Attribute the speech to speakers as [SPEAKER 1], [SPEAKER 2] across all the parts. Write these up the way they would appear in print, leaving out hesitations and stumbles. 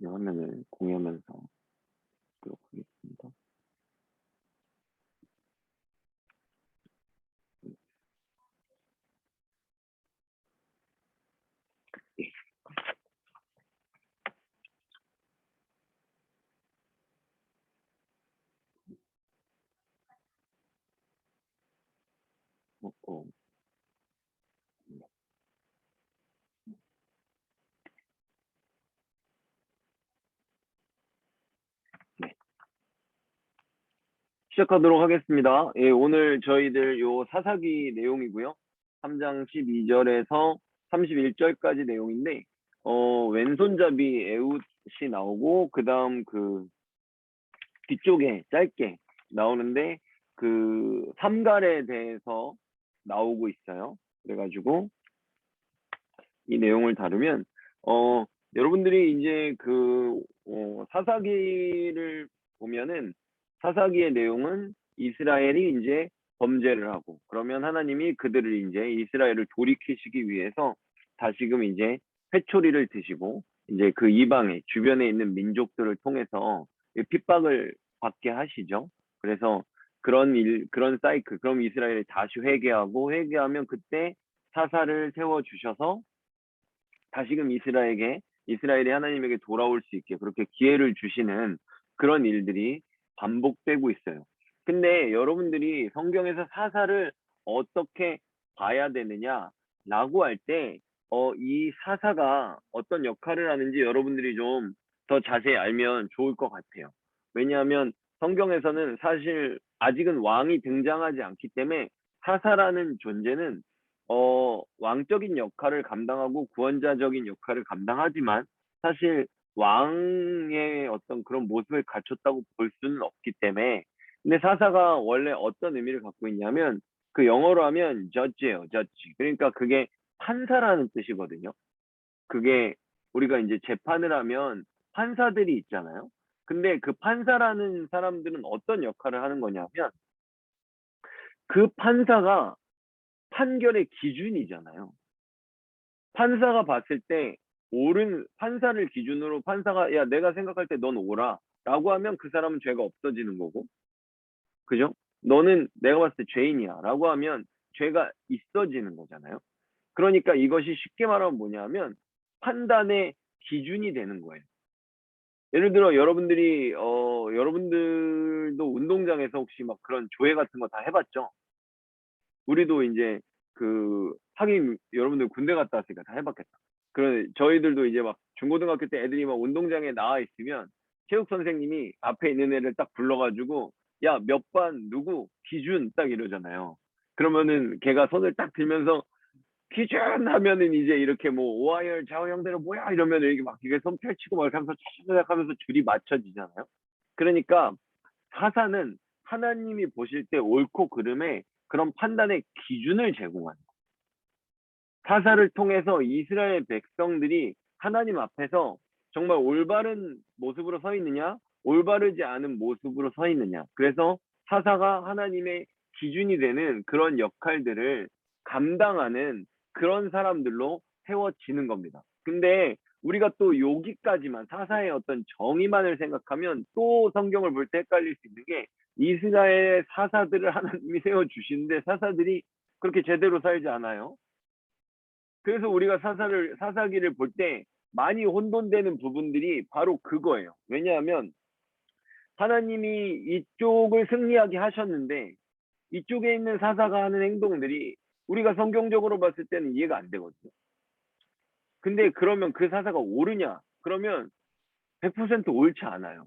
[SPEAKER 1] 화면을 공유하면서 보도록 하겠습니다. 어, 어, 네. 시작하도록 하겠습니다. 예, 오늘 저희들 요 사사기 내용이고요. 3장 12절에서 31절까지 내용인데, 왼손잡이 에웃이 나오고, 그 다음 그 뒤쪽에 짧게 나오는데, 그 삼갈에 대해서 나오고 있어요. 그래가지고, 이 내용을 다루면, 여러분들이 이제 사사기를 보면은, 사사기의 내용은 이스라엘이 이제 범죄를 하고, 그러면 하나님이 그들을 이제 이스라엘을 돌이키시기 위해서 다시금 이제 회초리를 드시고, 이제 그 이방의 주변에 있는 민족들을 통해서 핍박을 받게 하시죠. 그래서 그런 사이클, 그럼 이스라엘이 다시 회개하고, 회개하면 그때 사사를 세워주셔서 다시금 이스라엘이 하나님에게 돌아올 수 있게 그렇게 기회를 주시는 그런 일들이 반복되고 있어요. 근데 여러분들이 성경에서 사사를 어떻게 봐야 되느냐라고 할 때, 이 사사가 어떤 역할을 하는지 여러분들이 좀 더 자세히 알면 좋을 것 같아요. 왜냐하면 성경에서는 사실 아직은 왕이 등장하지 않기 때문에 사사라는 존재는 왕적인 역할을 감당하고 구원자적인 역할을 감당하지만 사실 왕의 어떤 그런 모습을 갖췄다고 볼 수는 없기 때문에 근데 사사가 원래 어떤 의미를 갖고 있냐면 그 영어로 하면 judge예요, judge. 그러니까 그게 판사라는 뜻이거든요. 그게 우리가 이제 재판을 하면 판사들이 있잖아요. 근데 그 판사라는 사람들은 어떤 역할을 하는 거냐면 그 판사가 판결의 기준이잖아요. 판사가 봤을 때 판사를 기준으로 판사가 야 내가 생각할 때 넌 옳아 라고 하면 그 사람은 죄가 없어지는 거고 그죠? 너는 내가 봤을 때 죄인이야 라고 하면 죄가 있어지는 거잖아요. 그러니까 이것이 쉽게 말하면 뭐냐면 판단의 기준이 되는 거예요. 예를 들어 여러분들도 운동장에서 혹시 막 그런 조회 같은 거 다 해봤죠? 우리도 이제 하긴 여러분들 군대 갔다 왔으니까 다 해봤겠다. 그런 저희들도 이제 막 중고등학교 때 애들이 막 운동장에 나와 있으면 체육 선생님이 앞에 있는 애를 딱 불러가지고 야, 몇 반 누구 기준 딱 이러잖아요. 그러면은 걔가 손을 딱 들면서 기준 하면은 이제 이렇게 뭐 오하열 좌우형대로 뭐야 이러면 이렇게 막 이게 손 펼치고 막 하면서 차차차 하면서 줄이 맞춰지잖아요. 그러니까 사사는 하나님이 보실 때 옳고 그름에 그런 판단의 기준을 제공하는 거예요. 사사를 통해서 이스라엘 백성들이 하나님 앞에서 정말 올바른 모습으로 서 있느냐, 올바르지 않은 모습으로 서 있느냐. 그래서 사사가 하나님의 기준이 되는 그런 역할들을 감당하는 그런 사람들로 세워지는 겁니다. 근데 우리가 또 여기까지만 사사의 어떤 정의만을 생각하면 또 성경을 볼 때 헷갈릴 수 있는 게 이스라엘 사사들을 하나님이 세워주시는데 사사들이 그렇게 제대로 살지 않아요. 그래서 우리가 사사기를 볼 때 많이 혼돈되는 부분들이 바로 그거예요. 왜냐하면 하나님이 이쪽을 승리하게 하셨는데 이쪽에 있는 사사가 하는 행동들이 우리가 성경적으로 봤을 때는 이해가 안 되거든요. 근데 그러면 그 사사가 옳으냐? 그러면 100% 옳지 않아요.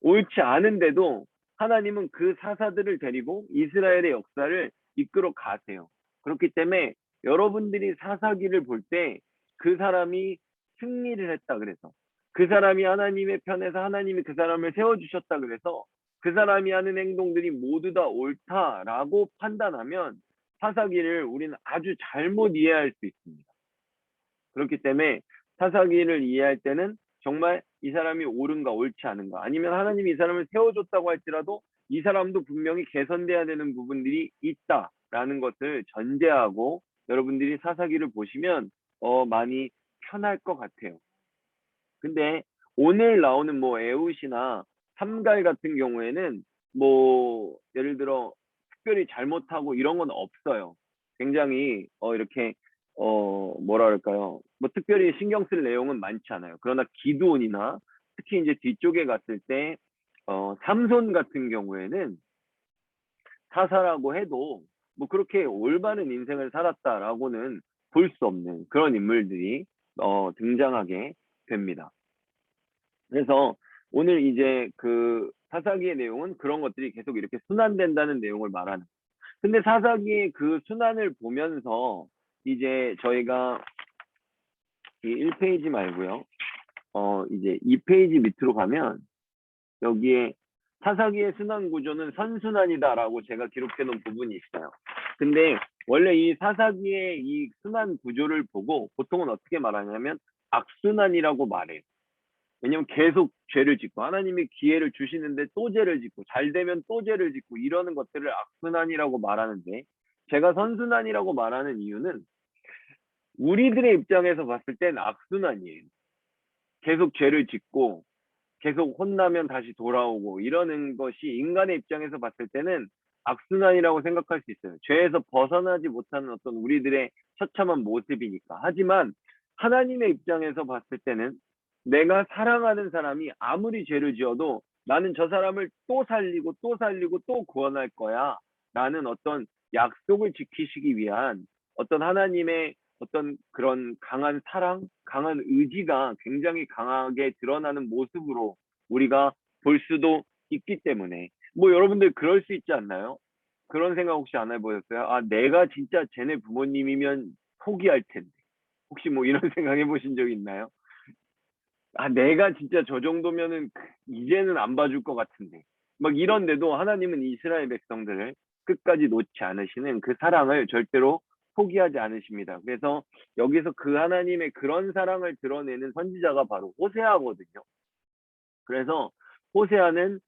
[SPEAKER 1] 옳지 않은데도 하나님은 그 사사들을 데리고 이스라엘의 역사를 이끌어 가세요. 그렇기 때문에 여러분들이 사사기를 볼 때 그 사람이 승리를 했다 그래서 그 사람이 하나님의 편에서 하나님이 그 사람을 세워주셨다 그래서 그 사람이 하는 행동들이 모두 다 옳다라고 판단하면 사사기를 우리는 아주 잘못 이해할 수 있습니다. 그렇기 때문에 사사기를 이해할 때는 정말 이 사람이 옳은가 옳지 않은가 아니면 하나님이 이 사람을 세워줬다고 할지라도 이 사람도 분명히 개선돼야 되는 부분들이 있다라는 것을 전제하고 여러분들이 사사기를 보시면 많이 편할 것 같아요. 근데 오늘 나오는 뭐 에웃이나 삼갈 같은 경우에는 뭐 예를 들어 특별히 잘못하고 이런 건 없어요. 굉장히 이렇게 뭐라 그럴까요? 뭐 특별히 신경 쓸 내용은 많지 않아요. 그러나 기드온이나 특히 이제 뒤쪽에 갔을 때 삼손 같은 경우에는 사사라고 해도 뭐 그렇게 올바른 인생을 살았다라고는 볼 수 없는 그런 인물들이 등장하게 됩니다. 그래서 오늘 이제 그 사사기의 내용은 그런 것들이 계속 이렇게 순환된다는 내용을 말하는. 근데 사사기의 그 순환을 보면서 이제 저희가 이 1페이지 말고요. 이제 2페이지 밑으로 가면 여기에 사사기의 순환 구조는 선순환이다라고 제가 기록해 놓은 부분이 있어요. 근데 원래 이 사사기의 이 순환 구조를 보고 보통은 어떻게 말하냐면 악순환이라고 말해요. 왜냐면 계속 죄를 짓고 하나님이 기회를 주시는데 또 죄를 짓고 잘 되면 또 죄를 짓고 이러는 것들을 악순환이라고 말하는데 제가 선순환이라고 말하는 이유는 우리들의 입장에서 봤을 땐 악순환이에요. 계속 죄를 짓고 계속 혼나면 다시 돌아오고 이러는 것이 인간의 입장에서 봤을 때는 악순환이라고 생각할 수 있어요. 죄에서 벗어나지 못하는 어떤 우리들의 처참한 모습이니까. 하지만 하나님의 입장에서 봤을 때는 내가 사랑하는 사람이 아무리 죄를 지어도 나는 저 사람을 또 살리고 또 살리고 또 구원할 거야. 라는 어떤 약속을 지키시기 위한 어떤 하나님의 어떤 그런 강한 사랑, 강한 의지가 굉장히 강하게 드러나는 모습으로 우리가 볼 수도 있기 때문에 뭐 여러분들 그럴 수 있지 않나요? 그런 생각 혹시 안 해보셨어요? 아, 내가 진짜 쟤네 부모님이면 포기할 텐데. 혹시 뭐 이런 생각 해보신 적 있나요? 아, 내가 진짜 저 정도면은 이제는 안 봐줄 것 같은데. 막 이런데도 하나님은 이스라엘 백성들을 끝까지 놓지 않으시는 그 사랑을 절대로 포기하지 않으십니다. 그래서 여기서 그 하나님의 그런 사랑을 드러내는 선지자가 바로 호세아거든요. 그래서 호세아는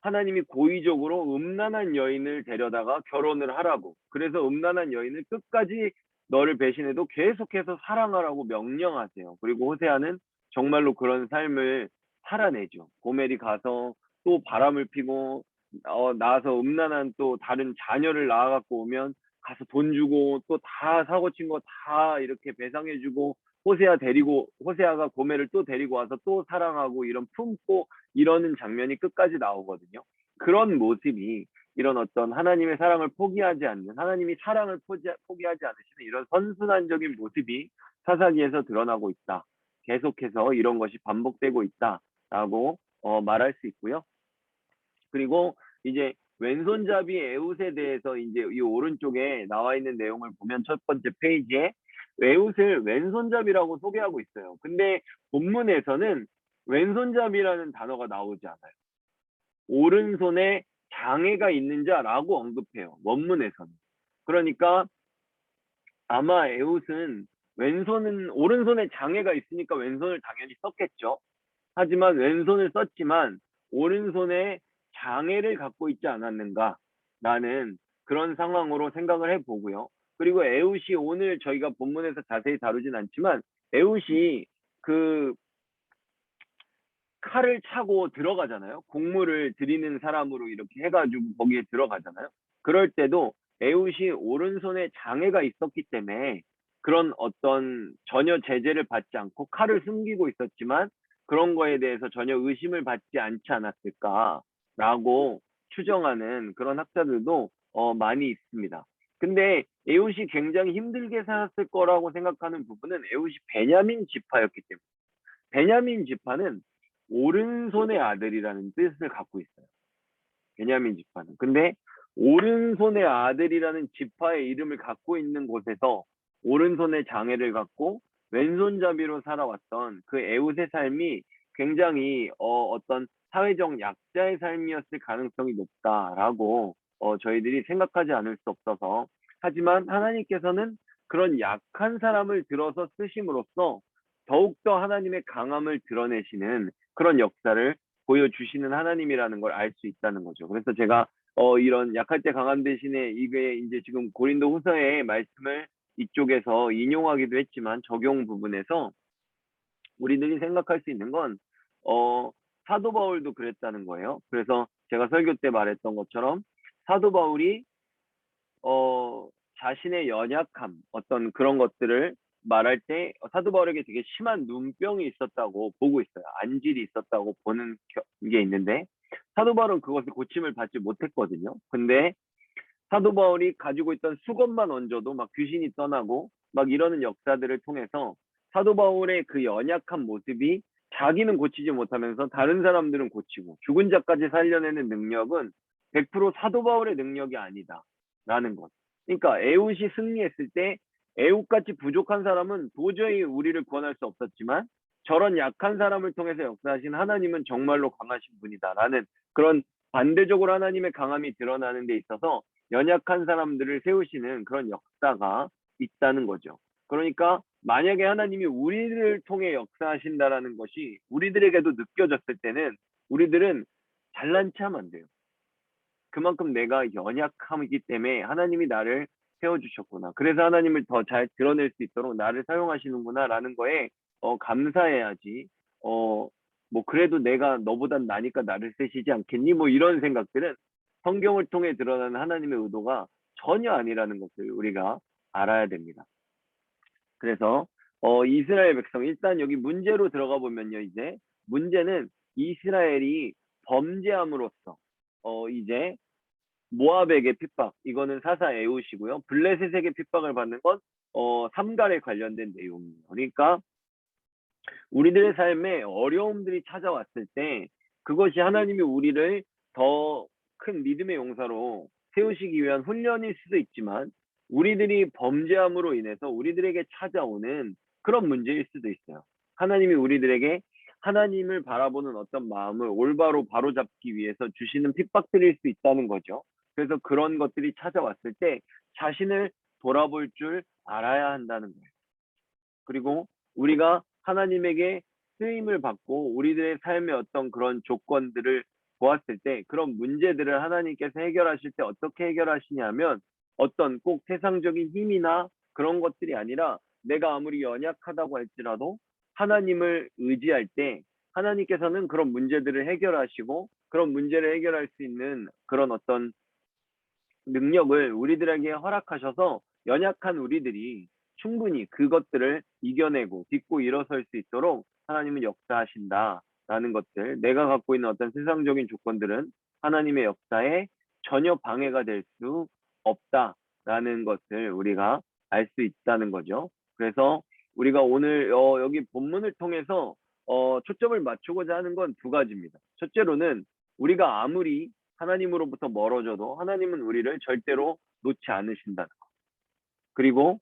[SPEAKER 1] 하나님이 고의적으로 음란한 여인을 데려다가 결혼을 하라고. 그래서 음란한 여인을 끝까지 너를 배신해도 계속해서 사랑하라고 명령하세요. 그리고 호세아는 정말로 그런 삶을 살아내죠. 고멜이 가서 또 바람을 피고 나와서 음란한 또 다른 자녀를 낳아갖고 오면 가서 돈 주고 또 다 사고 친 거 다 이렇게 배상해주고 호세아가 고멜을 또 데리고 와서 또 사랑하고 이런 품고 이러는 장면이 끝까지 나오거든요. 그런 모습이 이런 어떤 하나님의 사랑을 포기하지 않는 하나님이 사랑을 포기하지 않으시는 이런 선순환적인 모습이 사사기에서 드러나고 있다. 계속해서 이런 것이 반복되고 있다라고 말할 수 있고요. 그리고 이제 왼손잡이 에웃에 대해서 이제 이 오른쪽에 나와 있는 내용을 보면 첫 번째 페이지에 에웃을 왼손잡이라고 소개하고 있어요. 근데 본문에서는 왼손잡이라는 단어가 나오지 않아요. 오른손에 장애가 있는 자라고 언급해요. 원문에서는. 그러니까 아마 에웃은 오른손에 장애가 있으니까 왼손을 당연히 썼겠죠. 하지만 왼손을 썼지만 오른손에 장애를 갖고 있지 않았는가라는 그런 상황으로 생각을 해보고요. 그리고 에웃이 오늘 저희가 본문에서 자세히 다루진 않지만 에웃이 그 칼을 차고 들어가잖아요. 곡물을 드리는 사람으로 이렇게 해가지고 거기에 들어가잖아요. 그럴 때도 에웃이 오른손에 장애가 있었기 때문에 그런 어떤 전혀 제재를 받지 않고 칼을 숨기고 있었지만 그런 거에 대해서 전혀 의심을 받지 않지 않았을까라고 추정하는 그런 학자들도 많이 있습니다. 근데 에웃이 굉장히 힘들게 살았을 거라고 생각하는 부분은 에웃이 베냐민 지파였기 때문에 베냐민 지파는 오른손의 아들이라는 뜻을 갖고 있어요. 베냐민 지파는. 근데 오른손의 아들이라는 지파의 이름을 갖고 있는 곳에서 오른손의 장애를 갖고 왼손잡이로 살아왔던 그 에웃의 삶이 굉장히 어떤 사회적 약자의 삶이었을 가능성이 높다라고 저희들이 생각하지 않을 수 없어서 하지만 하나님께서는 그런 약한 사람을 들어서 쓰심으로써 더욱더 하나님의 강함을 드러내시는 그런 역사를 보여주시는 하나님이라는 걸 알 수 있다는 거죠. 그래서 제가 이런 약할 때 강함 대신에 이게 이제 지금 고린도 후서의 말씀을 이쪽에서 인용하기도 했지만 적용 부분에서 우리들이 생각할 수 있는 건 사도 바울도 그랬다는 거예요. 그래서 제가 설교 때 말했던 것처럼 사도 바울이 자신의 연약함, 어떤 그런 것들을 말할 때 사도 바울에게 되게 심한 눈병이 있었다고 보고 있어요. 안질이 있었다고 보는 게 있는데 사도 바울은 그것을 고침을 받지 못했거든요. 근데 사도 바울이 가지고 있던 수건만 얹어도 막 귀신이 떠나고 막 이러는 역사들을 통해서 사도 바울의 그 연약한 모습이 자기는 고치지 못하면서 다른 사람들은 고치고 죽은 자까지 살려내는 능력은 100% 사도 바울의 능력이 아니다라는 것. 그러니까 에웃이 승리했을 때 에웃같이 부족한 사람은 도저히 우리를 구원할 수 없었지만 저런 약한 사람을 통해서 역사하신 하나님은 정말로 강하신 분이다라는 그런 반대적으로 하나님의 강함이 드러나는 데 있어서 연약한 사람들을 세우시는 그런 역사가 있다는 거죠. 그러니까 만약에 하나님이 우리를 통해 역사하신다라는 것이 우리들에게도 느껴졌을 때는 우리들은 잘난 체 하면 안 돼요. 그만큼 내가 연약함이기 때문에 하나님이 나를 세워주셨구나. 그래서 하나님을 더 잘 드러낼 수 있도록 나를 사용하시는구나라는 거에 감사해야지. 뭐 그래도 내가 너보단 나니까 나를 쓰시지 않겠니? 뭐 이런 생각들은 성경을 통해 드러나는 하나님의 의도가 전혀 아니라는 것을 우리가 알아야 됩니다. 그래서 이스라엘 백성 일단 여기 문제로 들어가 보면요. 이제 문제는 이스라엘이 범죄함으로써 이제 모압에게 핍박, 이거는 사사 에웃이고요. 블레셋에게 핍박을 받는 건 삼갈에 관련된 내용이에요. 그러니까 우리들의 삶에 어려움들이 찾아왔을 때 그것이 하나님이 우리를 더 큰 믿음의 용사로 세우시기 위한 훈련일 수도 있지만 우리들이 범죄함으로 인해서 우리들에게 찾아오는 그런 문제일 수도 있어요. 하나님이 우리들에게 하나님을 바라보는 어떤 마음을 올바로 바로잡기 위해서 주시는 핍박들일 수 있다는 거죠. 그래서 그런 것들이 찾아왔을 때 자신을 돌아볼 줄 알아야 한다는 거예요. 그리고 우리가 하나님에게 쓰임을 받고 우리들의 삶의 어떤 그런 조건들을 보았을 때 그런 문제들을 하나님께서 해결하실 때 어떻게 해결하시냐면 어떤 꼭 세상적인 힘이나 그런 것들이 아니라 내가 아무리 연약하다고 할지라도 하나님을 의지할 때 하나님께서는 그런 문제들을 해결하시고 그런 문제를 해결할 수 있는 그런 어떤 능력을 우리들에게 허락하셔서 연약한 우리들이 충분히 그것들을 이겨내고 딛고 일어설 수 있도록 하나님은 역사하신다라는 것들, 내가 갖고 있는 어떤 세상적인 조건들은 하나님의 역사에 전혀 방해가 될 수 없다라는 것을 우리가 알 수 있다는 거죠. 그래서 우리가 오늘 여기 본문을 통해서 초점을 맞추고자 하는 건 두 가지입니다. 첫째로는 우리가 아무리 하나님으로부터 멀어져도 하나님은 우리를 절대로 놓지 않으신다는 것. 그리고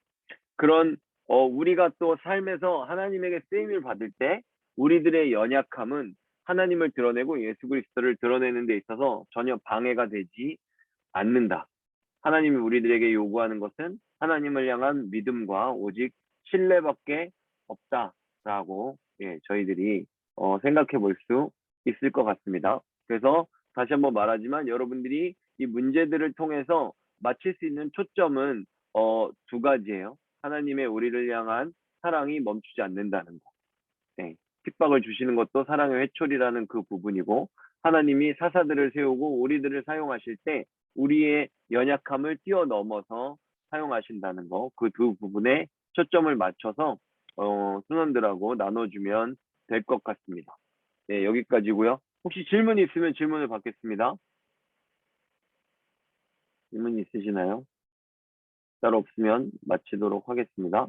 [SPEAKER 1] 그런 우리가 또 삶에서 하나님에게 쓰임을 받을 때 우리들의 연약함은 하나님을 드러내고 예수 그리스도를 드러내는 데 있어서 전혀 방해가 되지 않는다. 하나님이 우리들에게 요구하는 것은 하나님을 향한 믿음과 오직 신뢰밖에 없다라고 저희들이 생각해 볼 수 있을 것 같습니다. 그래서 다시 한번 말하지만 여러분들이 이 문제들을 통해서 맞출 수 있는 초점은 두 가지예요. 하나님의 우리를 향한 사랑이 멈추지 않는다는 거. 네. 핍박을 주시는 것도 사랑의 회초리라는 그 부분이고 하나님이 사사들을 세우고 우리들을 사용하실 때 우리의 연약함을 뛰어넘어서 사용하신다는 거. 그 두 부분에 초점을 맞춰서 순원들하고 나눠주면 될 것 같습니다. 네, 여기까지고요. 혹시 질문 있으면 질문을 받겠습니다. 질문 있으시나요? 따로 없으면 마치도록 하겠습니다.